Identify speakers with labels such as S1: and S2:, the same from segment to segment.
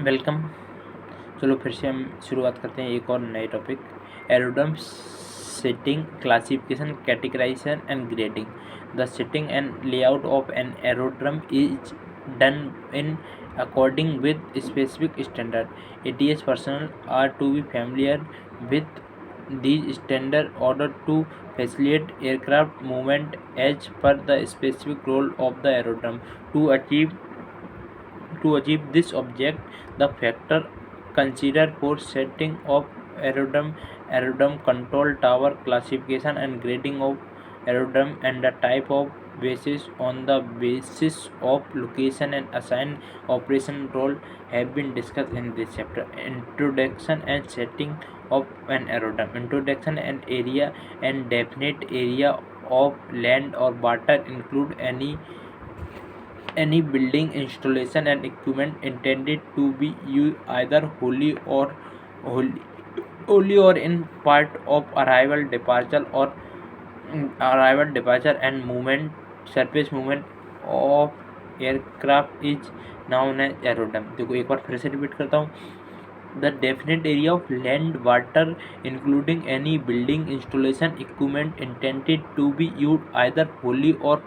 S1: Welcome. चलो फिर से हम शुरुआत करते हैं एक और नए topic, aerodrome setting, classification, categorisation and grading. The setting and layout of an aerodrome is done in according with specific standard. ATS personnel are to be familiar with these standard order to facilitate aircraft movement as per the specific role of the aerodrome. To achieve this object, the factor considered for setting of aerodrome, aerodrome control tower classification and grading of aerodrome and the type of basis on the basis of location and assigned operation role have been discussed in this chapter. Introduction and setting of an aerodrome. Introduction and area and definite area of land or water include any building, installation and equipment intended to be used either wholly, wholly or in part of arrival, departure and movement, surface movement of aircraft is known as aerodrome. देखो एक बार फिर से repeat करता हूँ। The definite area of land, water, including any building, installation, equipment intended to be used either wholly or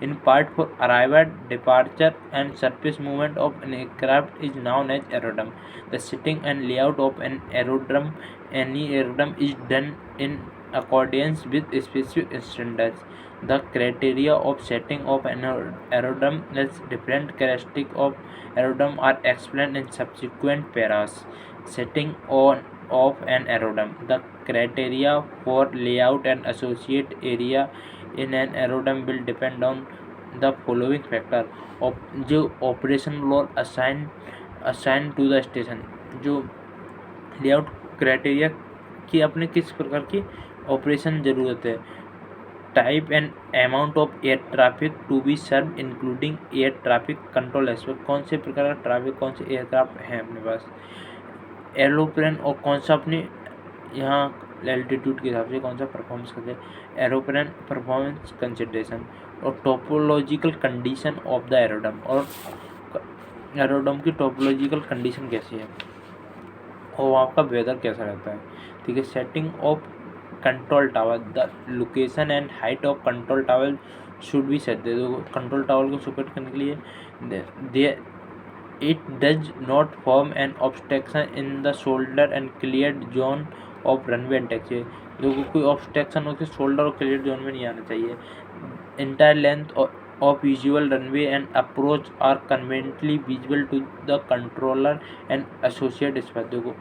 S1: in part for arrival, departure, and surface movement of an aircraft is known as aerodrome. The setting and layout of an aerodrome, any aerodrome, is done in accordance with specific standards. The criteria of setting of an aerodrome as different characteristics of aerodrome are explained in subsequent paras. Setting on of an aerodrome. The criteria for layout and associate area in an aerodrome will depend on the following factor. जो operation role assign to the station, जो layout criteria की अपने किस प्रकार की operation ज़रूरत है। Type and amount of air traffic to be serve including air traffic control aspect, कौन से प्रकार का ट्रैफिक, कौन से एयरक्राफ्ट हैं अपने पास। एरोप्लेन और कौन सा अपने यहाँ एल्टीट्यूड के हिसाब से कौन सा परफॉर्मेंस करते हैं। एरोप्लेन परफॉर्मेंस कंसिडरेशन और topological condition of the aerodrome, और एरोड्रम की टोपोलॉजिकल कंडीशन कैसी है और वहाँ का वेदर कैसा रहता है। ठीक है। Setting of control tower, the location and height of control tower should be set. Control tower को सुपेट करने के लिए it does not form an obstruction in the shoulder and cleared zone of runway and taxi। लोगों कोई obstruction हो shoulder और clear zone में नहीं आना चाहिए। Entire length of usual runway and approach are conveniently visible to the controller and associated space। देखो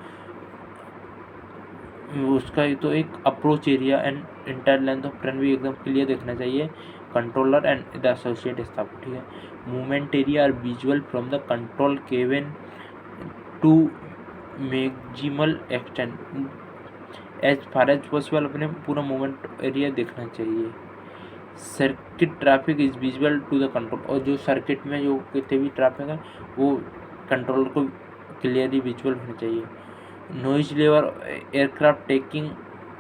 S1: उसका तो एक approach area and entire length of runway एकदम क्लियर देखना चाहिए controller and the associate staff. ठीक है। Movement area are visual from the control cabin to maximal extent as far as possible, अपने पूरा मूवमेंट एरिया देखना चाहिए। Circuit traffic is visual to the control, और जो सर्किट में जो कितने भी ट्रैफिक है वो कंट्रोलर को क्लियरली विजुअल होना चाहिए। Noise level aircraft taking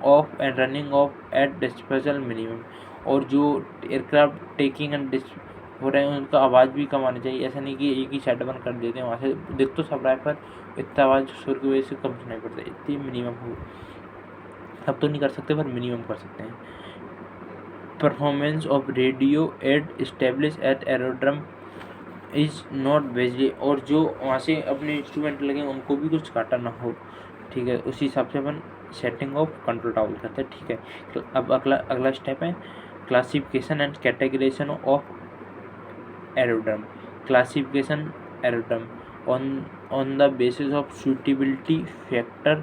S1: off and running off at dispersal minimum, और जो एयरक्राफ्ट टेकिंग एंड हो रहे हैं उनका आवाज़ भी कम आना चाहिए। ऐसा नहीं कि एक ही साइड बंद कर देते हैं, वहाँ से देख तो सब रहा है पर इतना आवाज़ शोर की वजह से कम सुनाई पड़ता है। इतनी मिनिमम हो, अब तो नहीं कर सकते पर मिनिमम कर सकते हैं। Performance of radio at establish at aerodrome is not vaguely, और जो वहाँ से अपने इंस्ट्रूमेंट लगे उनको भी कुछ घाटा ना हो। ठीक है। उसी हिसाब से अपन सेटिंग ऑफ कंट्रोल टावर करते हैं। ठीक है। तो अब अगला स्टेप है classification and categorisation of aerodrome. Classification aerodrome on the basis of suitability factor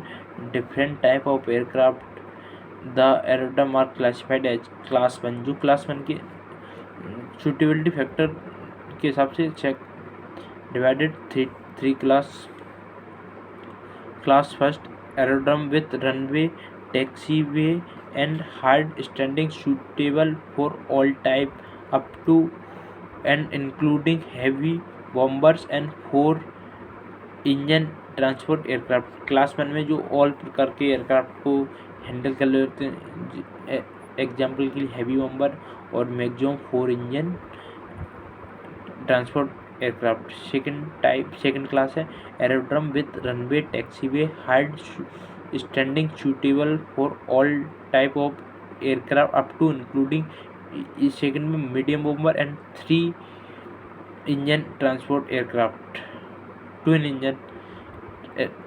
S1: different type of aircraft, the aerodrome are classified as class 1। जो क्लास 1 की suitability factor के हिसाब से check divided three class first aerodrome with runway, taxiway and hard standing suitable for all type up to and including heavy bombers and 4 engine transport aircraft. Class 1 में जो all प्रकार के aircraft को handle कर लेते हैं, एग्जाम्पल के लिए हैवी बॉम्बर और maximum 4 engine transport aircraft. Second class है aerodrome with runway taxiway hard standing suitable for all type of aircraft up to including second में medium bomber and 3 engine transport aircraft, twin engine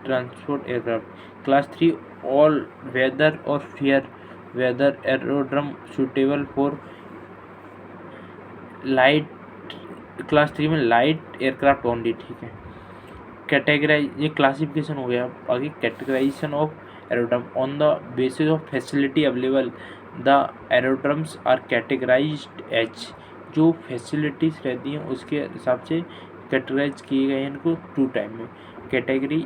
S1: transport aircraft. Class 3 all weather और fair weather aerodrome suitable for light, class 3 में light aircraft only, ठीक है। Categorise, ये classification हो गया। आगे categorisation of aerodrome on the basis of facility available the aerodromes are categorised as, जो facilities रहती हैं उसके हिसाब से कैटेगराइज किए गए हैं इनको 2 टाइप में। Category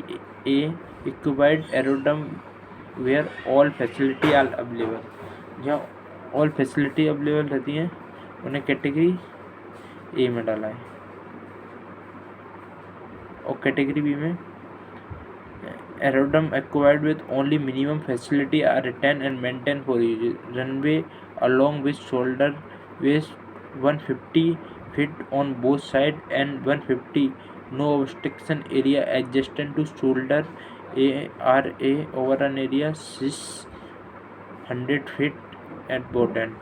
S1: A equipped aerodrome where all facility are available, जहाँ ऑल फैसिलिटी अवेलेबल रहती हैं उन्हें कैटेगरी ए में डाला है। और कैटेगरी बी में aerodrome acquired with only minimum facility are retain and maintain for use, runway along with shoulder ways 150 feet on both side and 150 no obstruction area adjacent to shoulder ARA over an area 600 feet at both ends.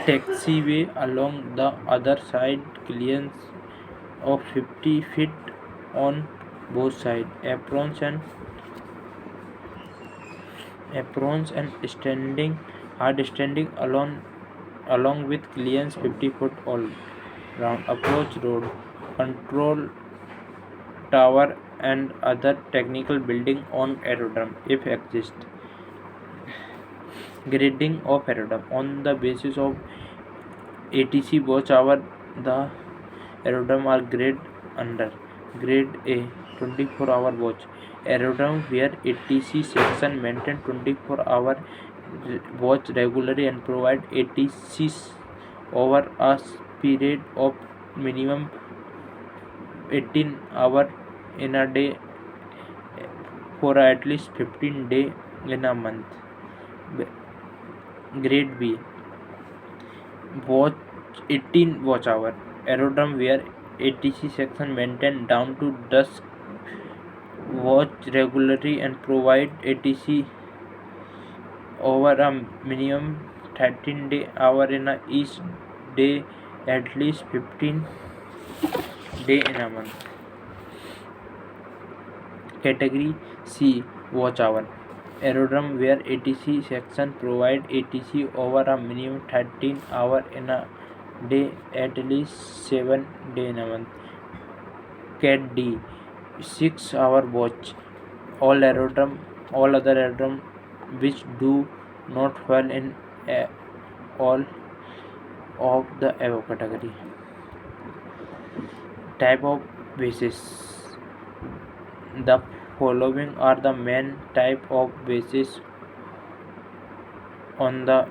S1: Taxiway along the other side, clearance of 50 feet on both sides. Aprons and standing hard standing along with clearance 50 foot all round. Approach road, control tower and other technical building on aerodrome if exist. Grading of aerodrome on the basis of ATC watch hour, the aerodrome are graded under grade A 24-hour watch aerodrome where ATC section maintain 24-hour watch regularly and provide ATCs over a period of minimum 18 hours in a day for at least 15 days in a month. Grade B watch 18 watch hour aerodrome where ATC section maintain down to dusk watch regularly and provide ATC over a minimum 13 hour in a each day at least 15 day in a month. Category C watch hour aerodrome where ATC section provide ATC over a minimum 13 hour in a day at least 7 day in a month. Cat D 6 hour watch all other aerodrome which do not fall in all of the above category. Type of bases. The following are the main type of bases on the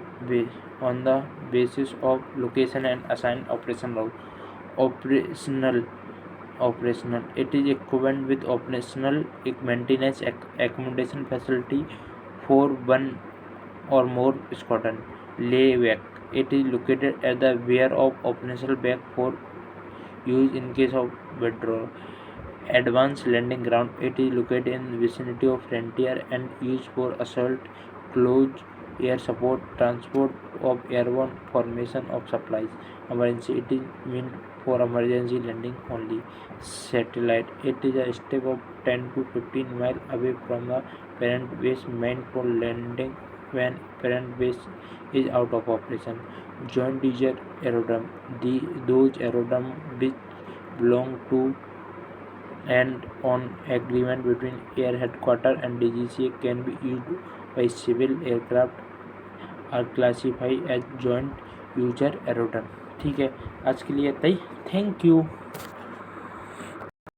S1: basis of location and assigned operation route. Operational. It is equivalent with operational maintenance accommodation facility for one or more squadron. Layback. It is located at the rear of operational back for use in case of withdrawal. Advanced landing ground. It is located in the vicinity of frontier and used for assault, close air support, transport of airborne, formation of supplies. Emergency. It is meant for emergency landing only. Satellite. It is a step of 10 to 15 miles away from the parent base, meant for landing when parent base is out of operation. Joint user aerodrome. Those aerodrome which belong to and on agreement between air headquarters and DGCA can be used by civil aircraft are classified as joint user aerodrome। ठीक है, आज के लिए इतना ही। Thank you.